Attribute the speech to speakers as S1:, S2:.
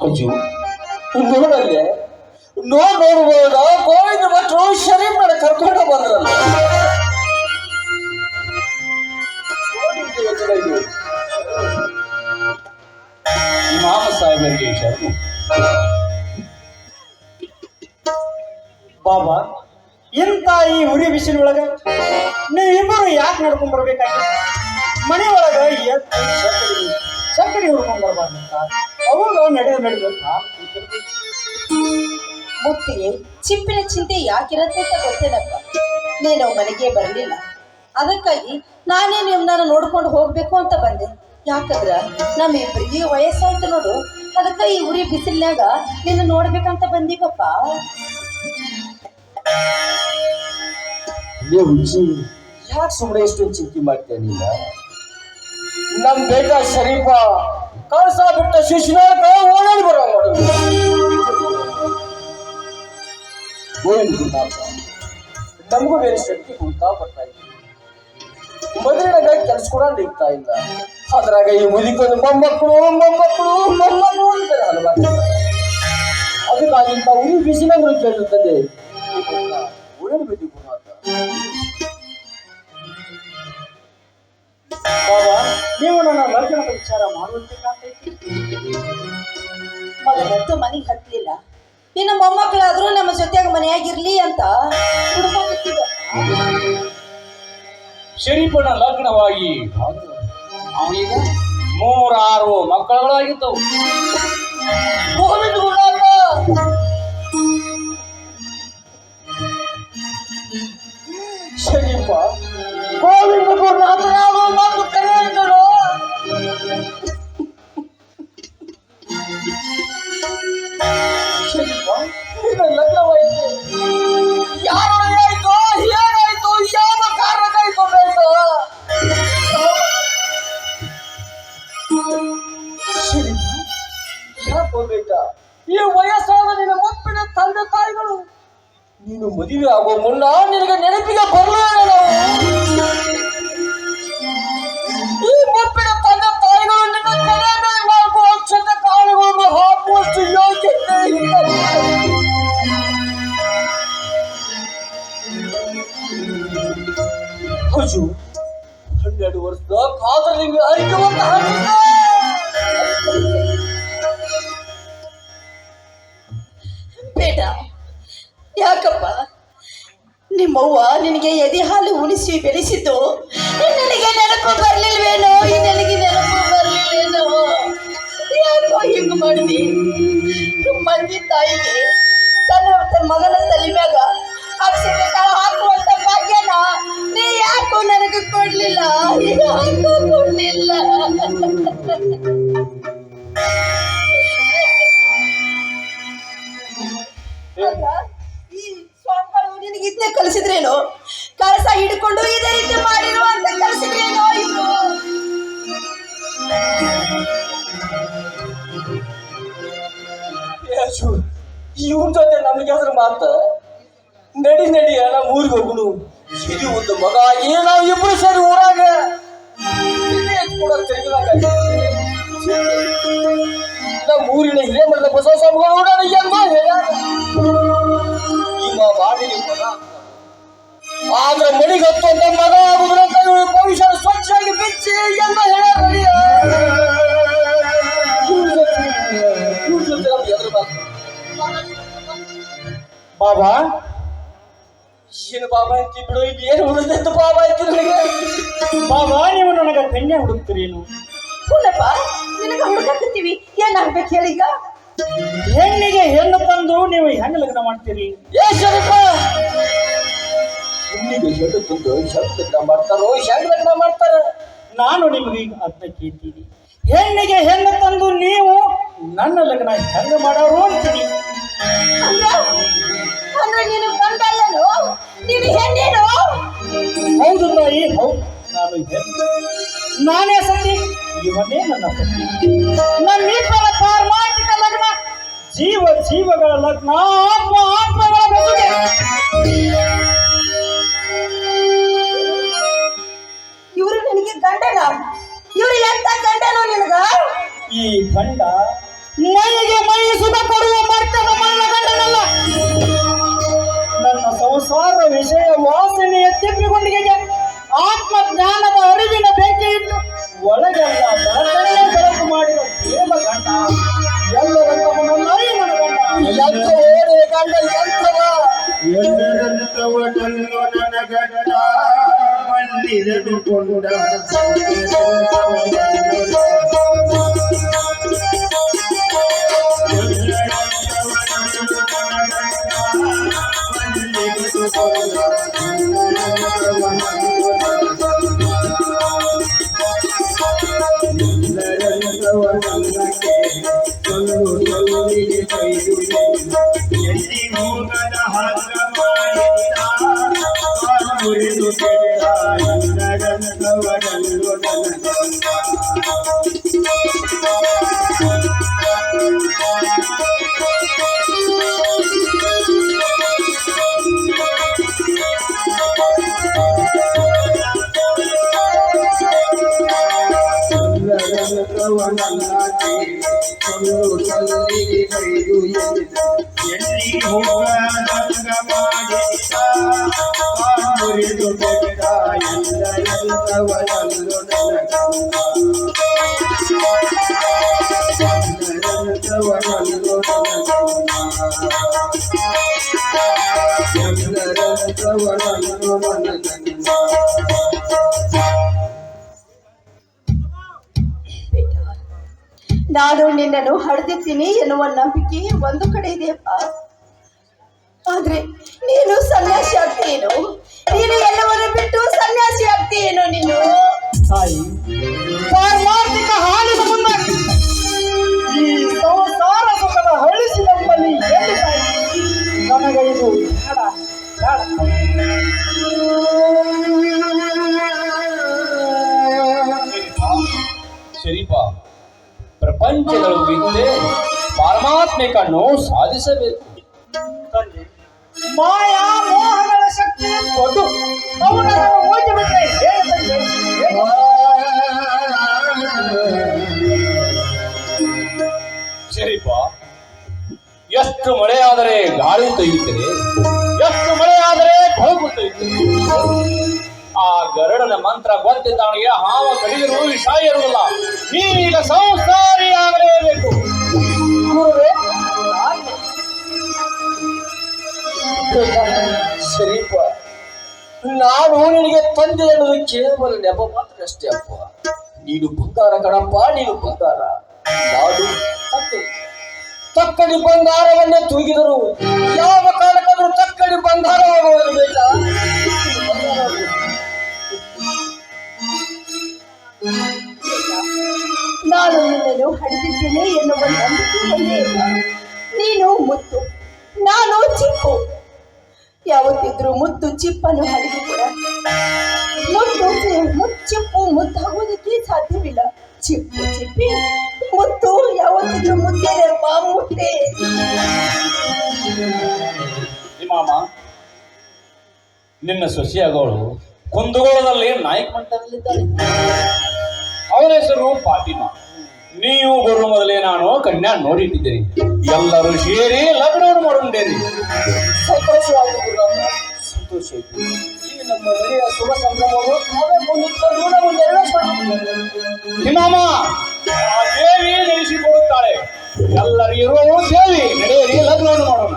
S1: ಅಜ್ಜು ನೋಡಲ್ಲೇ ನೋಡ್ಬೋದ ಗೋವಿಂದ ಭಟ್ರು ಶರೀಫ್ನ ಕರ್ಕೊಂಡು ಬಂದ್ರಲ್ಲ. ಇಮಾಮ ಸಾಹೇಬರಿಗೆ ಶರಣು.
S2: ಬಾಬಾ, ಇಂಥ ಈ ಉರಿ ಬಿಸಿಲೊಳಗ ನೀವಿಬ್ಬರು ಯಾಕೆ ನಡ್ಕೊಂಡ್ ಬರ್ಬೇಕಾಗಿತ್ತು? ಮನೆಯೊಳಗ ಎದ್ದು ಸಕ್ಕಡಿ ಹುಡ್ಕೊಂಡ್ ಬರ್ಬಾರ್ದಂತ ಅವಾಗ ನಡೆದು
S3: ಮುತ್ತಿಗೆ ಚಿಪ್ಪಿನ ಚಿಂತೆ ಯಾಕಿರತ್ತೆ ಅಂತ ಗೊತ್ತೇನಪ್ಪ. ನೀನು ಮನೆಗೆ ಬರಲಿಲ್ಲ, ಅದಕ್ಕಾಗಿ ನಾನೇ ನಿಮ್ಮನ್ನ ನೋಡ್ಕೊಂಡು ಹೋಗ್ಬೇಕು ಅಂತ ಬಂದೆ. ಯಾಕಂದ್ರ ನಮ್ಮಿಬ್ಬರಿಗೆ ವಯಸ್ಸಾಯ್ತು ನೋಡು, ಅದಕ್ಕೆ ಈ ಉರಿ ಬಿಸಿಲ್ನಾಗ ನಿನ್ನ ನೋಡ್ಬೇಕಂತ ಬಂದೀವಪ್ಪ.
S1: ಯಾಕೆ ಸುಮ್ಮನೆ ಇಷ್ಟೊಂದು ಚಿಂತೆ ಮಾಡ್ತೇನೆ ನೀನ? ನಮ್ ಬೇಟ ಶರೀಫ ಕಳ್ಸ ಬಿಟ್ಟ ಶಿಶುನಾಥ ಓಡಾಡಿ ಬರೋ ನಮಗೂ ಬೇರೆ ಶಕ್ತಿ ಕುಂತಾ ಬರ್ತಾ ಇತ್ತು. ಮದುವೆನಾಗ ಕೆಲ್ಸ ಕೂಡ ನಿಗ್ತಾ ಇಲ್ಲ. ಅದ್ರಾಗ ಈ ಮುದಿಕೊಂಡು ಮೊಮ್ಮಕ್ಕಳು ಅಂತಾರೆ ಹಲವಾರು. ಅದಕ್ಕಾಗಿಂತ ಉರಿ ಬಿಸಿಲಂದ್ರು ಕೇಳುತ್ತದೆ ಓಡಾಡ್ಬೇಕು ಗುರುನಾಥ.
S2: ಬಾಬಾ, ನೀವು ನನ್ನ ಲಗ್ನದ ವಿಚಾರ ಮಾಡುವಂತೈತಿ.
S3: ಮೊದಲಂತೂ ಮನೆಗೆ ಹತ್ಲಿಲ್ಲ, ಇನ್ನು ಮೊಮ್ಮಕ್ಕಳಾದ್ರೂ ನಮ್ಮ ಜೊತೆಗೆ ಮನೆಯಾಗಿರ್ಲಿ ಅಂತ ಹುಡುಕಿದ್ದ.
S1: ಶರೀಫನ ಲಗ್ನವಾಗಿ ಅವನಿಗ 3-6 ಮಕ್ಕಳುಗಳಾಗಿದ್ದವು. ಶರೀಫ ಗೋವಿಂದ ಗುರುನಾಥರಾದ ಮಾತು ಕರೆಯಿದರು. ಶರೀಫ ನಿನ್ನ ಲಗ್ನವಾಯಿತು, ಯಾರಾಯ್ತು ಏನಾಯ್ತು ಯಾವ ಕಾರಣಕ್ಕಾಯ್ತು ಬೇಡ? ಶರೀಫ ಯಾಕೋ ಬೇಟ, ಈ ವಯಸ್ಸಾದ ನಿನ್ನ ಮುಪ್ಪಿನ ತಂದೆ ತಾಯಿಗಳು ನೀನು ಮದುವೆ ಆಗೋ ಮುನ್ನ ನಿನಗೆ ನೆನಪಿಗೆ ಬರಲಿಲ್ಲ. ಈ ಮುಪ್ಪಿನ ತಂದೆ ತಾಯಿಗಳು ನಿನ್ನ ತಲೆ ಮೇಲೆ 4 ಅಕ್ಷತ ಕಾಳುಗಳನ್ನು ಹಾಕುವಷ್ಟು ಯೋಗ್ಯತೆ ಇಲ್ಲ. ಅಜ್ಜು 12 ವರ್ಷದ ಕಾದಲಿಂಗ ಅರಿಕುವಂತ
S3: ಬೇಡ. ಯಾಕಪ್ಪ, ನಿಮ್ಮವ್ವ ನಿನಗೆ ಎದೆ ಹಾಲು ಉಣಿಸಿ ಬೆಳೆಸಿದ್ದು ನನಗೆ ನೆನಪು ಬರ್ಲಿಲ್ವೇನೋ? ನನಗೆ ನೆನಪು ಬರ್ಲಿಲ್ವೇನೋ? ಯಾಕೋ ಹಿಂಗ್ ಮಾಡಿದಿ? ಮಂದಿ ತಾಯಿಗೆ ತನ್ನ ಮಗನ ತಲೆ ಮ್ಯಾಗ ಅಕ್ಷತೆ ಕಾಳು ಹಾಕುವಂತ ಭಾಗ್ಯನ ನೀ ಯಾಕೋ ನನಗೆ ಕೊಡ್ಲಿಲ್ಲ? ಯಾಕೋ ಕೊಡ್ಲಿಲ್ಲ? ಈ ಸ್ವಾಮಿಗಳು ನಿನಗೆ ಇದನ್ನೇ ಕಲಿಸಿದ್ರೇನೋ? ಕಳಸ ಹಿಡ್ಕೊಂಡು ಇದೇ ರೀತಿ ಮಾಡಿರುವ ಅಂತ ಕಲಿಸಿದ್ರೇನೋ ಇವರು?
S1: ಇವನ್ ಜೊತೆ ನಮ್ಗೆ ಅದ್ರ ಮಾತ ನಡಿ ನಮ್ಮ ಊರಿಗೆ ಹೋಗುನು. ಸರಿ ಒಂದು ಮಗ ಆಗಿ ನಾವು ಇಬ್ರು ಸರಿ ಊರಾಗ ನಮ್ಮ ಊರಿನ ಹಿರೇಮಠದ ಬಸವ ಸ್ವಾಮಿಗಳು ಎಂಬ ಹೇಳ್ಯಾರ. ನಿಮ್ಮ ಬಾಡಿಗೆ ಮಗ ಆದ್ರೆ ಮಣಿಗೆ ಹತ್ತುವಂತ ಮಗ ಆಗುದ್ರಂತ ಭವಿಷ್ಯ ಸ್ವಚ್ಛವಾಗಿ ಬಿಚ್ಚಿ ಎಂಬ ಹೇಳ್ಯಾರ.
S2: ಬಾಬಾ,
S1: ಏನು ಬಾಬಾ ಅಂತಿ ಬಿಡು, ಈಗ ಏನು ಉಳಿದೈತು ಬಾಬಾ ಅಂತಿ ನನಗೆ?
S2: ಬಾಬಾ, ನೀವು ನನಗೆ ಕನ್ಯಾ ಹುಡುಕ್ತೀರೇನು?
S3: ಹೂನಪ್ಪ, ನಿನಗೆ ಹುಡುಕತ್ತೀವಿ. ಏನಾಗ್ಬೇಕು ಹೇಳೀಗ?
S2: ಹೆಣ್ಣಿಗೆ ಹೆಣ್ಣು ತಂದು ನೀವು ಹೆಣ್ಣು ಲಗ್ನ ಮಾಡ್ತೀರಿ?
S1: ಏ ಶರೀಫ, ಹೆಣ್ಣಿಗೆ ಹೆಣ್ಣು ತಂದು ಹೆಣ್ಣು ಲಗ್ನ ಮಾಡ್ತಾರೋ ಹೆಣ್ಣು ಲಗ್ನ ಮಾಡ್ತಾರ?
S2: ನಾನು ನಿಮಗೆ ಅದನ್ನ ಕೇಳ್ತೀನಿ. ಹೆಣ್ಣಿಗೆ ಹೆಣ್ಣು ತಂದು ನೀವು ನನ್ನ ಲಗ್ನ ಹೆಣ್ಣು ಮಾಡೋರು ಅಂತೀರಿ.
S3: ಅಂದ್ರೆ ನೀನು ಗಂಡಲ್ಲನು, ನೀನು ಹೆಣ್ಣೇನು?
S2: ಹೌದು ತಾಯಿ, ಹೌದು. ನಾನು ಹೆಣ್ಣು, ನಾನೇ ಸತಿ, ಇವನೇ ನನ್ನ ಪತಿ. ನಮ್ಮಿಬ್ಬರ ಪಾರಮಾರ್ಥಿಕ ಲಗ್ನ, ಜೀವಗಳ ಲಗ್ನ, ಆತ್ಮಗಳ ಮದುವೆ.
S3: ಇವರು ನಿನಗೆ ಗಂಡನ? ಇವರು ಎಂತ ಗಂಡನೋ ನಿನಗ?
S2: ಈ ಗಂಡ ಮೈಗೆ ಮೈ ಸುಖ ಕೊಡುವ ಮರ್ತದ ಮಲ್ಲ ಗಂಡನಲ್ಲ. ನನ್ನ ಸಂಸಾರ ವಿಷಯ ವಾಸನೆಯ ತಿಪ್ಪಿಗೊಂಡಿಗೆ ಆತ್ಮ ಜ್ಞಾನದ ಅರಿವಿನ ಬೆಂಕಿ ಇಟ್ಟು ಒಳಗೆಲ್ಲ ಬೆಳಕನೆಯ ಬೆಳಕು ಮಾಡಿದ ಪ್ರೇಮ ಗಂಡ. ಎಲ್ಲರಂತವನಲ್ಲ ನನ್ನ ಗಂಡ.
S1: ಎಂಥ ಓಡೆ ಗಂಡ ಎಂಥವ
S4: ಎಲ್ಲರಂತವನಲ್ಲೋ ನನ್ನ ಗಂಡ ಮಣ್ಣಿರಲು ಕೊಂಡ ಎಲ್ಲಿ ಹೋಗದ ಹಗ್ಗ ಮಾಡಿದ ಮುರಿದು ಕೆಟ್ಟ ಎಲ್ಲರಂತವನಲ್ಲೋ ನನ್ನ ಎಲ್ಲಿ ಹೋಗದಂಗ ಮಾಡಿದ ಮುರಿದು ಕೆಟ್ಟ ಎಲ್ಲರಂತವನಲ್ಲೋ ನನ್ನ ಎಲ್ಲರಂತವನಲ್ಲೋ ನನ್ನ
S3: ನಾನು ನಿನ್ನನ್ನು ಹಡೆದಿದ್ದೀನಿ ಎನ್ನುವ ನಂಬಿಕೆ ಒಂದು ಕಡೆ ಇದೆಯಪ್ಪ. ಆದ್ರೆ ನೀನು ಸನ್ಯಾಸಿ ಆಗ್ತೀಯೇನು? ನೀನು ಎಲ್ಲವನ್ನು ಬಿಟ್ಟು ಸನ್ಯಾಸಿ ಆಗ್ತೀಯೇನು ನೀನು?
S2: ತಾಯಿ, ಪಾರಮಾರ್ಥಿಕ ಹಾಲಿನ ಮುಂದೆ ಈ ಸಂಸಾರ ಸುಖದ ಹಳಿಸಿದಂಬಲ್ಲಿ ಎಲ್ಲಿ ತಾಯಿ? ನನಗೆ ಇದು ಬೇಡ ಬೇಡ.
S5: ಶರೀಫ, ಪ್ರಪಂಚಗಳು ಬಿದ್ದೆ ಪಾರಮಾತ್ಮಿಕನ್ನು ಸಾಧಿಸಬೇಕು.
S2: ತಂದೆ, ಮಾಯಾ ಮೋಹಗಳ ಶಕ್ತಿ ದೊಡ್ಡ. ಅವುಗಳನ್ನು ಓದಿಬಿಟ್ರೆ ಹೇಗೆ ತಂದೆ? ಹೇಗೆ?
S5: ಶರೀಫ, ಎಷ್ಟು ಮಳೆಯಾದರೆ ಗಾಳಿ ತೆಗೆಯುತ್ತದೆ, ಎಷ್ಟು ಮಳೆಯಾದರೆ ಕೊಳಕು ತೆಗೆಯುತ್ತದೆ. ಆ ಗರುಡನ ಮಂತ್ರ ಗೊತ್ತಿದ್ದವನಿಗೆ ಹಾವ ಕಡಿದರೂ ವಿಷ ಇರುವುದಿಲ್ಲ. ನೀವೀಗ ಸಂಸಾರಿಯಾಗಲೇಬೇಕು.
S2: ಗುರುವೇ,
S1: ಶರೀಫ, ನಾನು ನಿನಗೆ ತಂದೆ ಅನ್ನೋದು ಕೇವಲ ನೆಪ ಮಾತ್ರ ಅಷ್ಟೇ ಅಪ್ಪ. ನೀನು ಬಂಗಾರ ಕಣಪ್ಪ, ನೀನು ಬಂಗಾರ. ನಾನು ತಕ್ಕಡಿ ಬಂಗಾರವನ್ನೇ ತೂಗಿದರು ಯಾವ ಕಾಲಕ್ಕಾದ್ರೂ ತಕ್ಕಡಿ ಬಂಗಾರವಾಗುವುದು ಬೇಡ.
S3: ನಾನು ನಿನ್ನನ್ನು ಹಡೆದಿದ್ದೇನೆ ಎನ್ನುವ ನಂಬಿಕೆ ಒಂದೇ ಇಲ್ಲ. ನೀನು ಮುತ್ತು, ನಾನು ಚಿಪ್ಪು. ಯಾವತ್ತಿದ್ರೂ ಮುತ್ತು ಚಿಪ್ಪನ್ನು ಹಡೆದು ಕೂಡ ಚಿಪ್ಪು ಮುದ್ದಾಗೋದಕ್ಕೆ ಸಾಧ್ಯವಿಲ್ಲ. ಚಿಪ್ಪು ಚಿಪ್ಪಿ, ಮುತ್ತು ಯಾವತ್ತಿದ್ರೂ ಮುತ್ತೇನಪ್ಪ, ಮುಟ್ಟೆ.
S5: ಮಾಮ, ನಿನ್ನ ಸೊಸೆಯಗಳು ಕುಂದಗೋಳದಲ್ಲಿ ನಾಯಕ ಮಟ್ಟದಲ್ಲಿದ್ದಾರೆ. ಅವನ ಹೆಸರು ಫಾತಿಮಾ. ನೀವು ಬರುವ ಮೊದಲೇ ನಾನು ಕನ್ಯಾ ನೋಡಿಟ್ಟಿದ್ದೇನೆ. ಎಲ್ಲರೂ ಸೇರಿ ಲಗ್ನವನ್ನು ಮಾಡೋಣೇರಿ.
S1: ಸಂತೋಷವಾಯಿತು ಗುರುರಾಮ, ಸಂತೋಷವಾಯಿತು. ಈ ನಮ್ಮ ಮನೆಯ ಶುಭ ಸಂಭ್ರಮವನ್ನು ನಾವೇ ಮುಂದಿಟ್ಟುಕೊಂಡು ನಾವು ನೆರವೇರಿಸೋಣ.
S5: ಮಾಮ, ಆ ದೇವಿ ನಡೆಸಿಕೊಡುತ್ತಾಳೆ. ಎಲ್ಲರಿಗೂ ದೇವಿ ನಡೆಯಿರಿ, ಲಗ್ನವನ್ನು ಮಾಡೋಣ.